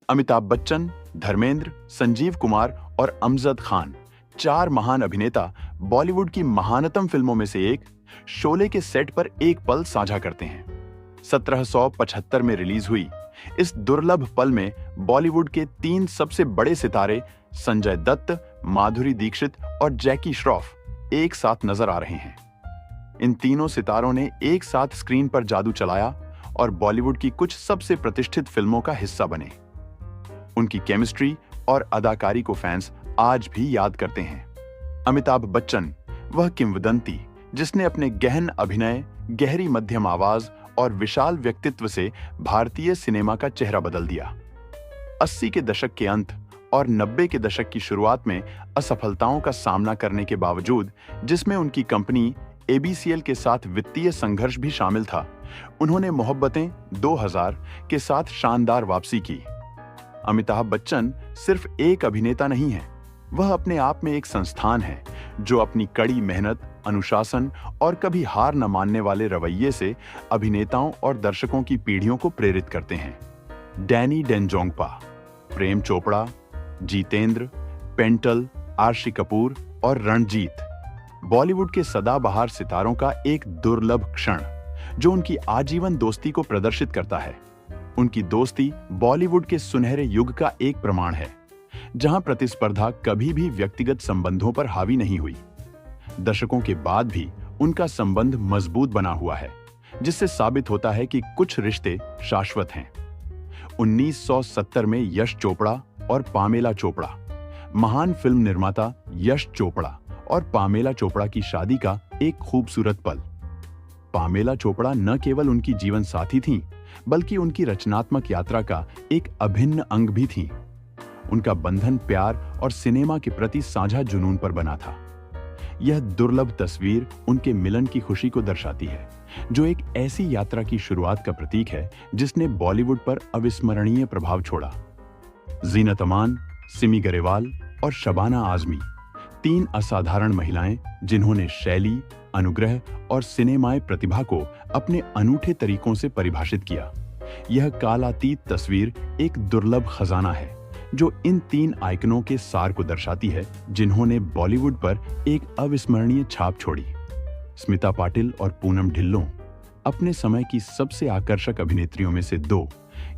अमिताभ बच्चन, धर्मेंद्र, संजीव कुमार और अमजद खान, चार महान अभिनेता बॉलीवुड की महानतम फिल्मों में से एक शोले के सेट पर एक पल साझा करते हैं। 1775 में रिलीज हुई इस दुर्लभ पल में बॉलीवुड के तीन सबसे बड़े सितारे संजय दत्त, माधुरी दीक्षित और जैकी श्रॉफ एक साथ नजर आ रहे हैं। इन तीनों सितारों ने एक साथ स्क्रीन पर जादू चलाया और बॉलीवुड की कुछ सबसे प्रतिष्ठित फिल्मों का हिस्सा बने। उनकी केमिस्ट्री और अदाकारी को फैंस आज भी याद करते हैं। अमिताभ बच्चन वह किंवदंती जिसने अपने गहन अभिनय, गहरी मध्यम आवाज और विशाल व्यक्तित्व से भारतीय सिनेमा का चेहरा बदल दिया। 80 के दशक के अंत और 90 के दशक की शुरुआत में असफलताओं का सामना करने के बावजूद, जिसमें उनकी कंपनी एबीसीएल के साथ वित्तीय संघर्ष भी शामिल था, उन्होंने मोहब्बतें 2000 के साथ शानदार वापसी की। अमिताभ बच्चन सिर्फ एक अभिनेता नहीं है, वह अपने आप में एक संस्थान है जो अपनी कड़ी मेहनत, अनुशासन और कभी हार न मानने वाले रवैये से अभिनेताओं और दर्शकों की पीढ़ियों को प्रेरित करते हैं। डैनी डेंजोंगपा, प्रेम चोपड़ा, जितेंद्र, पेंटल, आर्शी कपूर और रणजीत, बॉलीवुड के सदाबहार सितारों का एक दुर्लभ क्षण जो उनकी आजीवन दोस्ती को प्रदर्शित करता है। उनकी दोस्ती बॉलीवुड के सुनहरे युग का एक प्रमाण है, जहां प्रतिस्पर्धा कभी भी व्यक्तिगत संबंधों पर हावी नहीं हुई। दशकों के बाद भी उनका संबंध मजबूत बना हुआ है, जिससे साबित होता है कि कुछ रिश्ते शाश्वत हैं। 1970 में यश चोपड़ा और पामेला चोपड़ा, महान फिल्म निर्माता यश चोपड़ा और पामेला चोपड़ा की शादी का एक खूबसूरत पल। पामेला चोपड़ा न केवल उनकी जीवन साथी थीं, बल्कि उनकी रचनात्मक यात्रा का एक अभिन्न अंग भी थीं। उनका बंधन प्यार और सिनेमा के प्रति साझा जुनून पर बना था। यह दुर्लभ तस्वीर उनके मिलन की खुशी को दर्शाती है, जो एक ऐसी यात्रा की शुरुआत का प्रतीक है जिसने बॉलीवुड पर अविस्मरणीय प्रभाव छोड़ा। जीनत अमान, सिमी गरेवाल और शबाना आजमी, तीन असाधारण महिलाएं जिन्होंने शैली, अनुग्रह और सिनेमाई प्रतिभा को अपने अनूठे तरीकों से परिभाषित किया। यह कालातीत तस्वीर एक दुर्लभ खजाना है जो इन तीन आइकनों के सार को दर्शाती है जिन्होंने बॉलीवुड पर एक अविस्मरणीय छाप छोड़ी। स्मिता पाटिल और पूनम ढिल्लों, अपने समय की सबसे आकर्षक अभिनेत्रियों में से दो,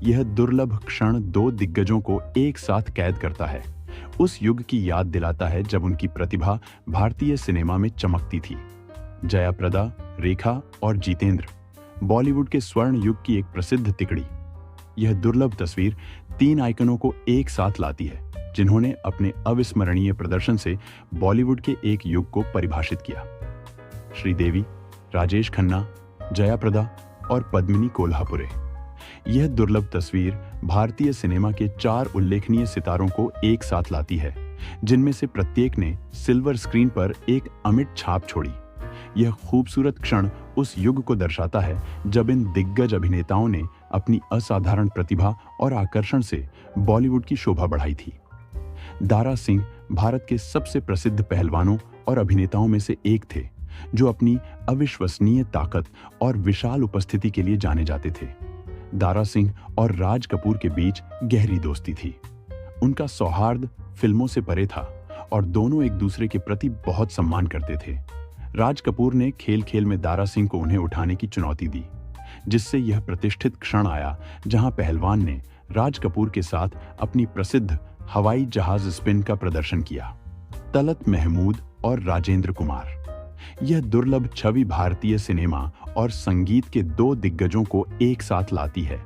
यह दुर्लभ क्षण दो दिग्गजों को एक साथ कैद करता है। उस युग की याद दिलाता है जब उनकी प्रतिभा भारतीय सिनेमा में चमकती थी। जया प्रदा, रेखा और जितेंद्र, बॉलीवुड के स्वर्ण युग की एक प्रसिद्ध तिकड़ी। यह दुर्लभ तस्वीर तीन आइकनों को एक साथ लाती है जिन्होंने अपने अविस्मरणीय प्रदर्शन से बॉलीवुड के एक युग को परिभाषित किया। श्रीदेवी, राजेश खन्ना, जया प्रदा और पद्मिनी कोल्हापुरे। यह दुर्लभ तस्वीर भारतीय सिनेमा के चार उल्लेखनीय सितारों को एक साथ लाती है, जिनमें से प्रत्येक ने सिल्वर स्क्रीन पर एक अमिट छाप छोड़ी। यह खूबसूरत क्षण उस युग को दर्शाता है जब इन दिग्गज अभिनेताओं ने अपनी असाधारण प्रतिभा और आकर्षण से बॉलीवुड की शोभा बढ़ाई थी। दारा सिंह भारत के सबसे प्रसिद्ध पहलवानों और अभिनेताओं में से एक थे, जो अपनी अविश्वसनीय ताकत और विशाल उपस्थिति के लिए जाने जाते थे। दारा सिंह और राज कपूर के बीच गहरी दोस्ती थी। उनका सौहार्द फिल्मों से परे था और दोनों एक दूसरे के प्रति बहुत सम्मान करते थे। राज कपूर ने खेल खेल में दारा सिंह को उन्हें उठाने की चुनौती दी, जिससे यह प्रतिष्ठित क्षण आया जहां पहलवान ने राज कपूर के साथ अपनी प्रसिद्ध हवाई जहाज स्पिन का प्रदर्शन किया। तलत महमूद और राजेंद्र कुमार, यह दुर्लभ छवि भारतीय सिनेमा और संगीत के दो दिग्गजों को एक साथ लाती है,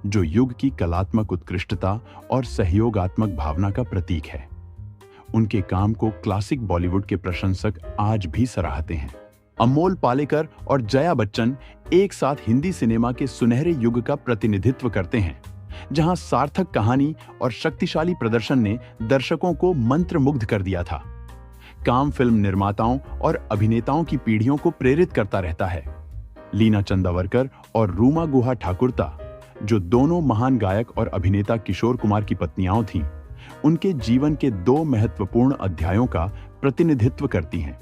जो युग की कलात्मक उत्कृष्टता और सहयोगात्मक भावना का प्रतीक है। उनके काम को क्लासिक बॉलीवुड के प्रशंसक आज भी सराहते हैं। अमोल पालेकर और जया बच्चन एक साथ हिंदी सिनेमा के सुनहरे युग का प्रतिनिधित्व करते हैं, जहां सार्थक कहानी और शक्तिशाली प्रदर्शन ने दर्शकों को मंत्रमुग्ध कर दिया था। काम फिल्म निर्माताओं और अभिनेताओं की पीढ़ियों को प्रेरित करता रहता है। लीना चंदावरकर और रूमा गुहा ठाकुरता, जो दोनों महान गायक और अभिनेता किशोर कुमार की पत्नियां थीं, उनके जीवन के दो महत्वपूर्ण अध्यायों का प्रतिनिधित्व करती हैं।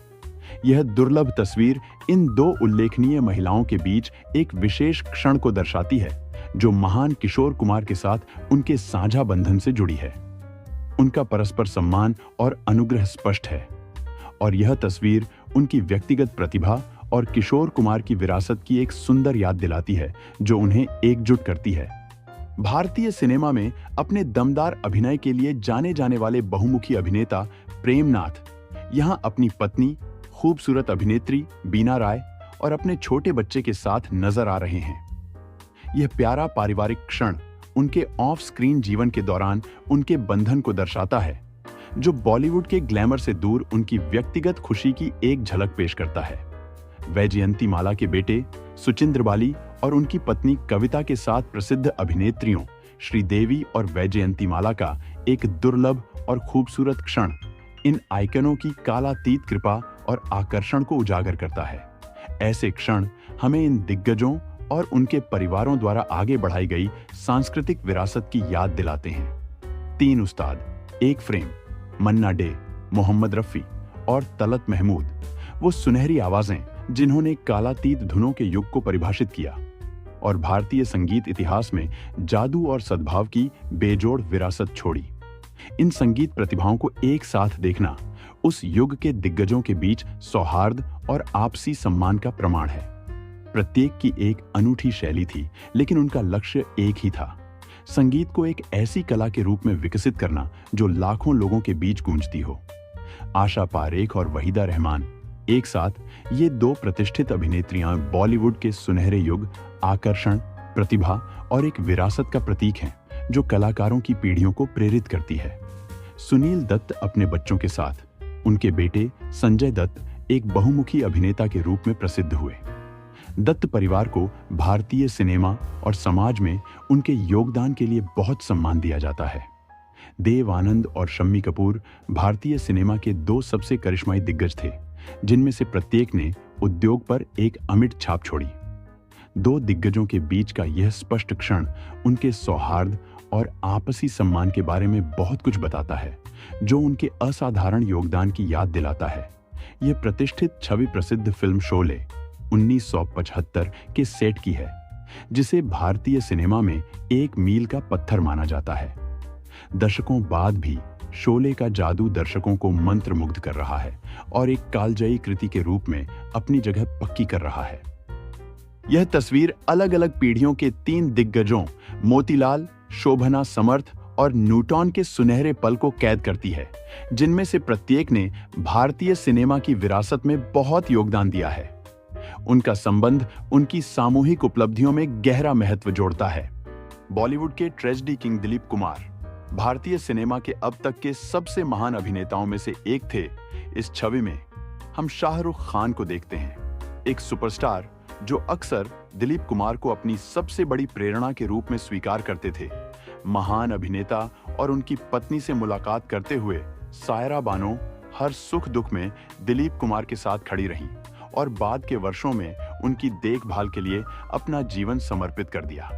यह दुर्लभ तस्वीर इन दो उल्लेखनीय महिलाओं के बीच एक विशेष क्षण को दर्शाती है, जो महान किशोर कुमार के साथ उनके साझा बंधन से जुड़ी है। उनका परस्पर सम्मान और अनुग्रह स्पष्ट है और यह तस्वीर उनकी व्यक्तिगत प्रतिभा और किशोर कुमार की विरासत की एक सुंदर याद दिलाती है जो उन्हें एकजुट करती है। भारतीय सिनेमा में अपने दमदार अभिनय के लिए जाने जाने वाले बहुमुखी अभिनेता प्रेमनाथ यहां अपनी पत्नी, खूबसूरत अभिनेत्री बीना राय और अपने छोटे बच्चे के साथ नजर आ रहे हैं। यह प्यारा पारिवारिक क्षण उनके ऑफ स्क्रीन जीवन के दौरान उनके बंधन को दर्शाता है, जो बॉलीवुड के ग्लैमर से दूर उनकी व्यक्तिगत खुशी की एक झलक पेश करता है। वैजयंती माला के बेटे सुचिंद्र बाली और उनकी पत्नी कविता के साथ प्रसिद्ध अभिनेत्रियों श्रीदेवी और वैजयंती माला का एक दुर्लभ और खूबसूरत क्षण इन आइकनों की कालातीत कृपा और आकर्षण को उजागर करता है। ऐसे क्षण हमें इन दिग्गजों और उनके परिवारों द्वारा आगे बढ़ाई गई सांस्कृतिक विरासत की याद दिलाते हैं। 3 उस्ताद, एक फ्रेम, मन्ना डे, मोहम्मद रफी और तलत महमूद, वो सुनहरी आवाजें जिन्होंने कालातीत धुनों के युग को परिभाषित किया और भारतीय संगीत इतिहास में जादू और सद्भाव की बेजोड़ विरासत छोड़ी। इन संगीत प्रतिभाओं को एक साथ देखना उस युग के दिग्गजों के बीच सौहार्द और आपसी सम्मान का प्रमाण है। प्रत्येक की एक अनूठी शैली थी, लेकिन उनका लक्ष्य एक ही था, संगीत को एक ऐसी कला के रूप में विकसित करना जो लाखों लोगों के बीच गूंजती हो। आशा पारेख और वहीदा रहमान एक साथ, ये 2 प्रतिष्ठित अभिनेत्रियां बॉलीवुड के सुनहरे युग, आकर्षण, प्रतिभा और एक विरासत का प्रतीक हैं जो कलाकारों की पीढ़ियों को प्रेरित करती है। सुनील दत्त अपने बच्चों के साथ, उनके बेटे संजय दत्त एक बहुमुखी अभिनेता के रूप में प्रसिद्ध हुए। दत्त परिवार को भारतीय सिनेमा और समाज में उनके योगदान के लिए बहुत सम्मान दिया जाता है। देव आनंद और शम्मी कपूर भारतीय सिनेमा के 2 सबसे करिश्माई दिग्गज थे, जिनमें से प्रत्येक ने उद्योग पर एक अमिट छाप छोड़ी। 2 दिग्गजों के बीच का यह स्पष्ट क्षण उनके सौहार्द और आपसी सम्मान के बारे में बहुत कुछ बताता है, जो उनके असाधारण योगदान की याद दिलाता है। यह प्रतिष्ठित छवि प्रसिद्ध फिल्म शोले 1975 के सेट की है, जिसे भारतीय सिनेमा में एक मील का पत्थर माना जाता है। दशकों बाद भी शोले का जादू दर्शकों को मंत्रमुग्ध कर रहा है और एक कालजयी कृति के रूप में अपनी जगह पक्की कर रहा है। यह तस्वीर अलग अलग पीढ़ियों के 3 दिग्गजों मोतीलाल, शोभना समर्थ और न्यूटन के सुनहरे पल को कैद करती है, जिनमें से प्रत्येक ने भारतीय सिनेमा की विरासत में बहुत योगदान दिया है। उनका संबंध उनकी सामूहिक उपलब्धियों में गहरा महत्व जोड़ता है। बॉलीवुड के ट्रेजेडी किंग दिलीप कुमार भारतीय सिनेमा के अब तक के सबसे महान अभिनेताओं में से एक थे। इस छवि में हम शाहरुख खान को देखते हैं, एक सुपरस्टार जो अक्सर दिलीप कुमार को अपनी सबसे बड़ी प्रेरणा के रूप में स्वीकार करते थे। महान अभिनेता और उनकी पत्नी से मुलाकात करते हुए सायरा बानो हर सुख दुख में दिलीप कुमार के साथ खड़ी रहीं और बाद के वर्षों में उनकी देखभाल के लिए अपना जीवन समर्पित कर दिया।